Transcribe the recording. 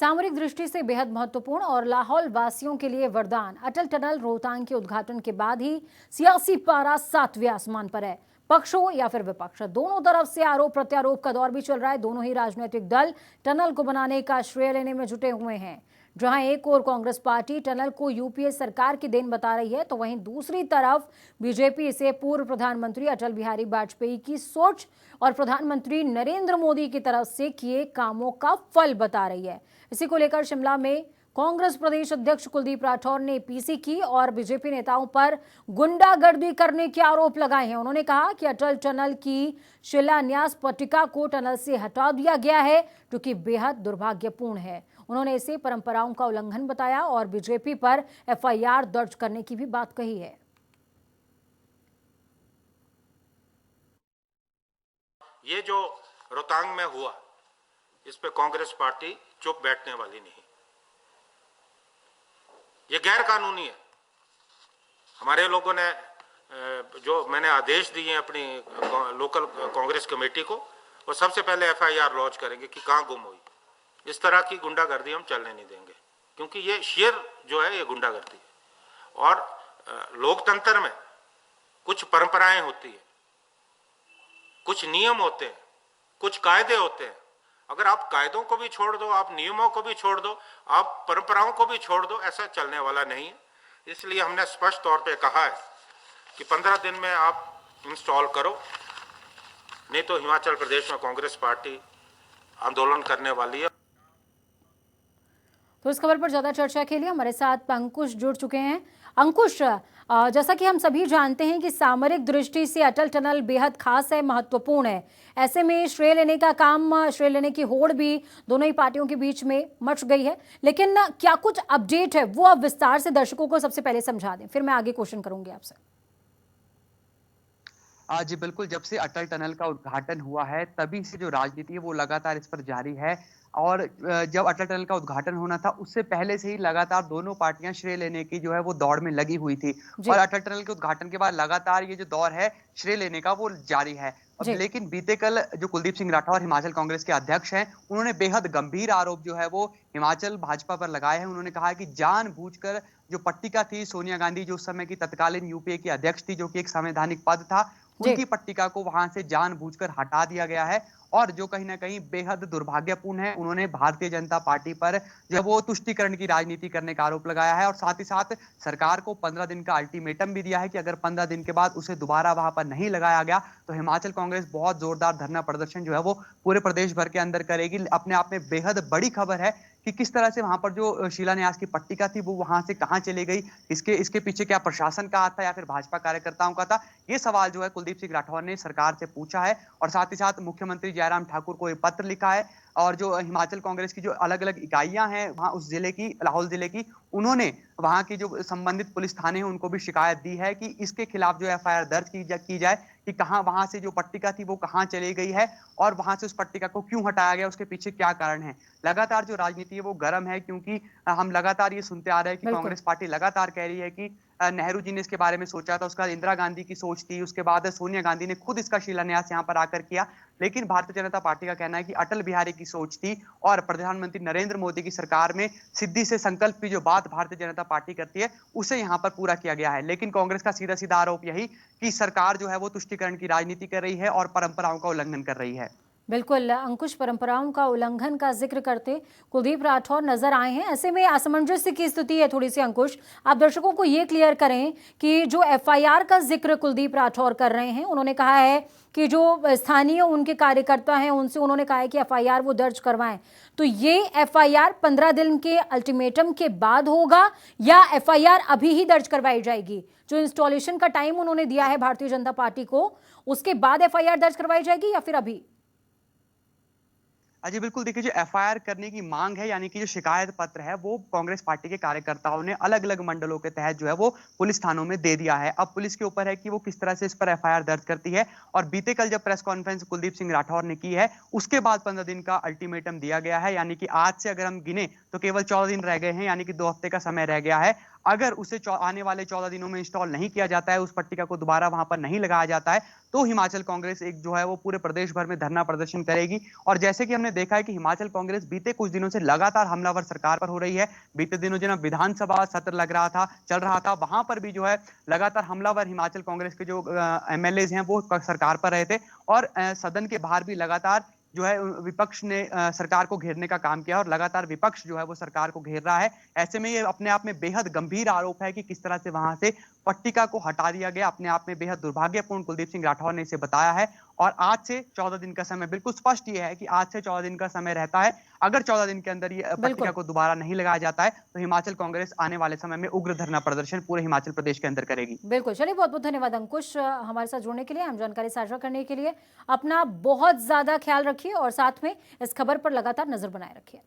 सामरिक दृष्टि से बेहद महत्वपूर्ण और लाहौल वासियों के लिए वरदान। अटल टनल रोहतांग के उद्घाटन के बाद ही सियासी पारा 7वें आसमान पर है। पक्ष हो या फिर विपक्ष, दोनों तरफ से आरोप प्रत्यारोप का दौर भी चल रहा है। दोनों ही राजनीतिक दल टनल को बनाने का श्रेय लेने में जुटे हुए हैं। जहां एक और कांग्रेस पार्टी टनल को यूपीए सरकार की देन बता रही है, तो वहीं दूसरी तरफ बीजेपी इसे पूर्व प्रधानमंत्री अटल बिहारी वाजपेयी की सोच और प्रधानमंत्री नरेंद्र मोदी की तरफ से किए कामों का फल बता रही है। इसी को लेकर शिमला में कांग्रेस प्रदेश अध्यक्ष कुलदीप राठौर ने पीसी की और बीजेपी नेताओं पर गुंडागर्दी करने के आरोप लगाए हैं। उन्होंने कहा कि अटल टनल की शिलान्यास पट्टिका को टनल से हटा दिया गया है, जो कि बेहद दुर्भाग्यपूर्ण है। उन्होंने इसे परंपराओं का उल्लंघन बताया और बीजेपी पर एफआईआर दर्ज करने की भी बात कही है। ये जो रोहतांग में हुआ, इस पे कांग्रेस पार्टी चुप बैठने वाली नहीं। ये गैर कानूनी है। हमारे लोगों ने जो मैंने आदेश दिए अपनी लोकल कांग्रेस कमेटी को, वो सबसे पहले एफआईआर लॉन्च करेंगे कि कहां गुम हुई। इस तरह की गुंडागर्दी हम चलने नहीं देंगे, क्योंकि ये शेर जो है ये गुंडागर्दी है। और लोकतंत्र में कुछ परंपराएं होती है, कुछ नियम होते हैं, कुछ कायदे होते हैं। अगर आप कायदों को भी छोड़ दो, आप नियमों को भी छोड़ दो, आप परंपराओं को भी छोड़ दो, ऐसा चलने वाला नहीं है। इसलिए हमने स्पष्ट तौर पे कहा है कि 15 दिन में आप इंस्टॉल करो, नहीं तो हिमाचल प्रदेश में कांग्रेस पार्टी आंदोलन करने वाली है। तो इस खबर पर ज्यादा चर्चा के लिए हमारे साथ अंकुश जुड़ चुके हैं। अंकुश, जैसा कि हम सभी जानते हैं कि सामरिक दृष्टि से अटल टनल बेहद खास है, महत्वपूर्ण है। ऐसे में श्रेय लेने का काम, श्रेय लेने की होड़ भी दोनों ही पार्टियों के बीच में मच गई है। लेकिन क्या कुछ अपडेट है, वो आप विस्तार से दर्शकों को सबसे पहले समझा दें, फिर मैं आगे क्वेश्चन करूंगी आपसे। जी बिल्कुल, जब से अटल टनल का उद्घाटन हुआ है तभी से जो राजनीति है वो लगातार इस पर जारी है। और जब अटल टनल का उद्घाटन होना था उससे पहले से ही लगातार दोनों पार्टियां श्रेय लेने की जो है वो दौड़ में लगी हुई थी। और अटल टनल के उद्घाटन के बाद लगातार ये जो दौर है श्रेय लेने का वो जारी है। लेकिन बीते कल जो कुलदीप सिंह राठौर हिमाचल कांग्रेस के अध्यक्ष हैं, उन्होंने बेहद गंभीर आरोप जो है वो हिमाचल भाजपा पर लगाए हैं। उन्होंने कहा कि जानबूझकर जो पट्टिका थी, सोनिया गांधी जो उस समय की तत्कालीन यूपीए की अध्यक्ष थी, जो कि एक संवैधानिक पद था, उनकी पट्टिका को वहां से जानबूझकर हटा दिया गया है और जो कहीं ना कहीं बेहद दुर्भाग्यपूर्ण है। उन्होंने भारतीय जनता पार्टी पर जो वो तुष्टीकरण की राजनीति करने का आरोप लगाया है और साथ ही साथ सरकार को 15 दिन का अल्टीमेटम भी दिया है कि अगर 15 दिन के बाद उसे दोबारा वहां पर नहीं लगाया गया तो हिमाचल कांग्रेस बहुत जोरदार धरना प्रदर्शन जो है वो पूरे प्रदेश भर के अंदर करेगी। अपने आप में बेहद बड़ी खबर है कि किस तरह से वहां पर जो शिलान्यास की पट्टिका थी वो वहां से कहां चली गई, इसके पीछे क्या प्रशासन का हाथ था या फिर भाजपा कार्यकर्ताओं का था, ये सवाल जो है कुलदीप सिंह राठौर ने सरकार से पूछा है। और साथ ही साथ मुख्यमंत्री जयराम ठाकुर को एक पत्र लिखा है और जो हिमाचल कांग्रेस की जो अलग अलग इकाइयां हैं वहां उस जिले की, लाहौल जिले की, उन्होंने वहां की जो संबंधित पुलिस थाने हैं उनको भी शिकायत दी है कि इसके खिलाफ जो एफआईआर दर्ज की जाए कि कहां वहां से जो पट्टिका थी वो कहां चली गई है और वहां से उस पट्टिका को क्यों हटाया गया, उसके पीछे क्या कारण है। लगातार जो राजनीति है वो गर्म है, क्योंकि हम लगातार ये सुनते आ रहे हैं कि कांग्रेस पार्टी लगातार कह रही है कि नेहरू जी ने इसके बारे में सोचा था, उसके बाद इंदिरा गांधी की सोच थी, उसके बाद सोनिया गांधी ने खुद इसका शिलान्यास यहाँ पर आकर किया। लेकिन भारतीय जनता पार्टी का कहना है कि अटल बिहारी की सोच थी और प्रधानमंत्री नरेंद्र मोदी की सरकार में सिद्धि से संकल्प की जो बात भारतीय जनता पार्टी करती है उसे यहाँ पर पूरा किया गया है। लेकिन कांग्रेस का सीधा सीधा आरोप यही कि सरकार जो है वो तुष्टीकरण की राजनीति कर रही है और परंपराओं का उल्लंघन कर रही है। बिल्कुल अंकुश, परंपराओं का उल्लंघन का जिक्र करते कुलदीप राठौर नजर आए हैं। ऐसे में असमंजस्य की स्थिति है थोड़ी सी। अंकुश, आप दर्शकों को ये क्लियर करें कि जो एफआईआर का जिक्र कुलदीप राठौर कर रहे हैं, उन्होंने कहा है कि जो स्थानीय उनके कार्यकर्ता हैं उनसे उन्होंने कहा है कि एफआईआर वो दर्ज करवाएं। तो ये एफआईआर 15 दिन के अल्टीमेटम के बाद होगा या एफआईआर अभी ही दर्ज करवाई जाएगी? जो इंस्टॉलेशन का टाइम उन्होंने दिया है भारतीय जनता पार्टी को, उसके बाद एफआईआर दर्ज करवाई जाएगी या फिर अभी? जी बिल्कुल, देखिए जो एफआईआर करने की मांग है, यानी कि जो शिकायत पत्र है वो कांग्रेस पार्टी के कार्यकर्ताओं ने अलग अलग मंडलों के तहत जो है वो पुलिस थानों में दे दिया है। अब पुलिस के ऊपर है कि वो किस तरह से इस पर एफआईआर दर्ज करती है। और बीते कल जब प्रेस कॉन्फ्रेंस कुलदीप सिंह राठौर ने की है उसके बाद 15 दिन का अल्टीमेटम दिया गया है, यानी कि आज से अगर हम गिने तो केवल 14 दिन रह गए हैं, यानी कि 2 हफ्ते का समय रह गया है। अगर उसे आने वाले 14 दिनों में इंस्टॉल नहीं किया जाता है, उस पट्टिका को दोबारा वहां पर नहीं लगाया जाता है, तो हिमाचल कांग्रेस एक जो है वो पूरे प्रदेश भर में धरना प्रदर्शन करेगी। और जैसे कि हमने देखा है कि हिमाचल कांग्रेस बीते कुछ दिनों से लगातार हमलावर सरकार पर हो रही है। बीते दिनों जो विधानसभा सत्र लग रहा था, चल रहा था, वहां पर भी जो है लगातार हमलावर हिमाचल कांग्रेस के जो एमएलए हैं वो सरकार पर रहे थे, और सदन के बाहर भी लगातार जो है विपक्ष ने सरकार को घेरने का काम किया, और लगातार विपक्ष जो है वो सरकार को घेर रहा है। ऐसे में ये अपने आप में बेहद गंभीर आरोप है कि किस तरह से वहां से पट्टिका को हटा दिया गया, अपने आप में बेहद दुर्भाग्यपूर्ण कुलदीप सिंह राठौर ने इसे बताया है। और आज से 14 दिन का समय, बिल्कुल स्पष्ट ये है कि आज से 14 दिन का समय रहता है। अगर 14 दिन के अंदर ये पट्टिका को दोबारा नहीं लगाया जाता है तो हिमाचल कांग्रेस आने वाले समय में उग्र धरना प्रदर्शन पूरे हिमाचल प्रदेश के अंदर करेगी। बिल्कुल, चलिए बहुत बहुत धन्यवाद अंकुश हमारे साथ जुड़ने के लिए, हम जानकारी साझा करने के लिए। अपना बहुत ज्यादा ख्याल रखिए और साथ में इस खबर पर लगातार नजर बनाए रखिए।